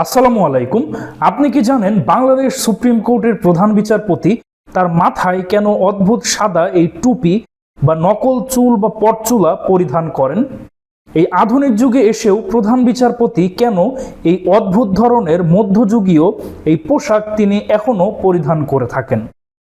আসসালামু আলাইকুম। আপনি কি জানেন বাংলাদেশ সুপ্রিম কোর্টের প্রধান বিচারপতি তার মাথায় কেন অদ্ভুত সাদা এই টুপি বা নকল চুল বা পটচুলা পরিধান করেন? এই আধুনিক যুগে এসেও প্রধান বিচারপতি কেন এই অদ্ভুত ধরনের মধ্যযুগীয় এই পোশাক তিনি এখনো পরিধান করে থাকেন?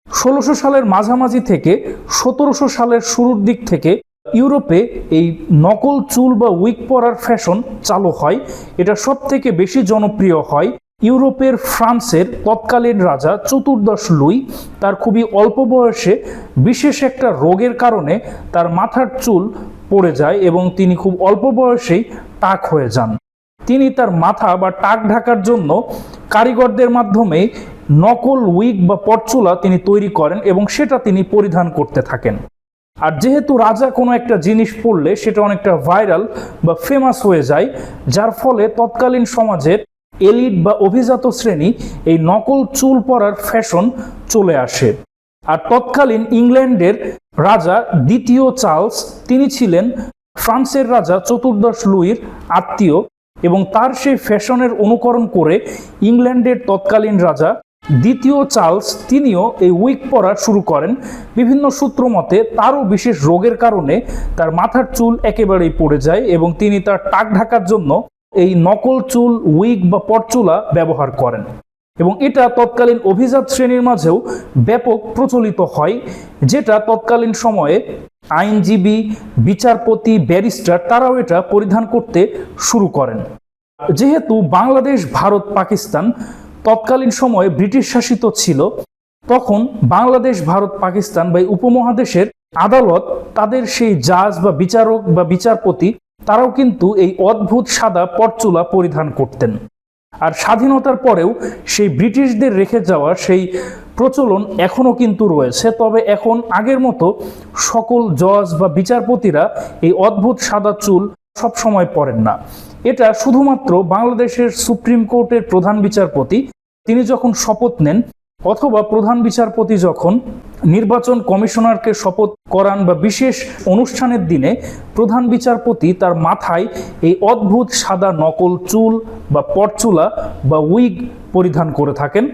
১৬০০ সালের মাঝামাঝি থেকে ১৭০০ সালের শুরুর দিক থেকে ইউরোপে এই নকল চুল বা উইগ পরার ফ্যাশন চালু হয়। এটা সব থেকে বেশি জনপ্রিয় হয় ইউরোপের ফ্রান্সের তৎকালীন রাজা চতুর্দশ লুই। তার খুবই অল্প বয়সে বিশেষ একটা রোগের কারণে তার মাথার চুল পড়ে যায় এবং তিনি খুব অল্প বয়সেই টাক হয়ে যান। তিনি তার মাথা বা টাক ঢাকার জন্য কারিগরদের মাধ্যমে নকল উইগ বা পটচুলা তিনি তৈরি করেন এবং সেটা তিনি পরিধান করতে থাকেন। আর যেহেতু রাজা কোনো একটা জিনিস পড়লে সেটা অনেকটা ভাইরাল বা ফেমাস হয়ে যায়, যার ফলে তৎকালীন সমাজের এলিট বা অভিজাত শ্রেণী এই নকল চুল পরার ফ্যাশন চলে আসে। আর তৎকালীন ইংল্যান্ডের রাজা দ্বিতীয় চার্লস, তিনি ছিলেন ফ্রান্সের রাজা চতুর্দশ লুইয়ের আত্মীয় এবং তার সেই ফ্যাশনের অনুকরণ করে ইংল্যান্ডের তৎকালীন রাজা দ্বিতীয় চার্লস তিনিও এই উইগ পরা শুরু করেন। বিভিন্ন সূত্র মতে তারও বিশেষ রোগের কারণে তার মাথার চুল একেবারেই পড়ে যায় এবং তিনি তার টাক ঢাকার জন্য এই নকল চুল উইগ বা পটচুলা ব্যবহার করেন এবং এটা তৎকালীন অভিজাত শ্রেণীর মাঝেও ব্যাপক প্রচলিত হয়, যেটা তৎকালীন সময়ে আইনজীবী, বিচারপতি, ব্যারিস্টার তারাও এটা পরিধান করতে শুরু করেন। যেহেতু বাংলাদেশ, ভারত, পাকিস্তান তৎকালীন সময়ে ব্রিটিশ শাসিত ছিল, তখন বাংলাদেশ, ভারত, পাকিস্তান বা উপমহাদেশের আদালত তাদের সেই জাজ বা বিচারক বা বিচারপতি তারাও কিন্তু এই অদ্ভুত সাদা পটচুলা পরিধান করতেন। আর স্বাধীনতার পরেও সেই ব্রিটিশদের রেখে যাওয়া সেই প্রচলন এখনো কিন্তু রয়েছে। তবে এখন আগের মতো সকল জজ বা বিচারপতিরা এই অদ্ভুত সাদা চুল সব সময় পরেন না। এটা শুধুমাত্র বাংলাদেশের সুপ্রিম কোর্টের প্রধান বিচারপতি তিনি যখন শপথ নেন অথবা প্রধান বিচারপতি যখন নির্বাচন কমিশনারকে শপথ করান বা বিশেষ অনুষ্ঠানের দিনে প্রধান বিচারপতি তার মাথায় এই অদ্ভুত সাদা নকল চুল বা পটচুলা বা উইগ পরিধান করে থাকেন।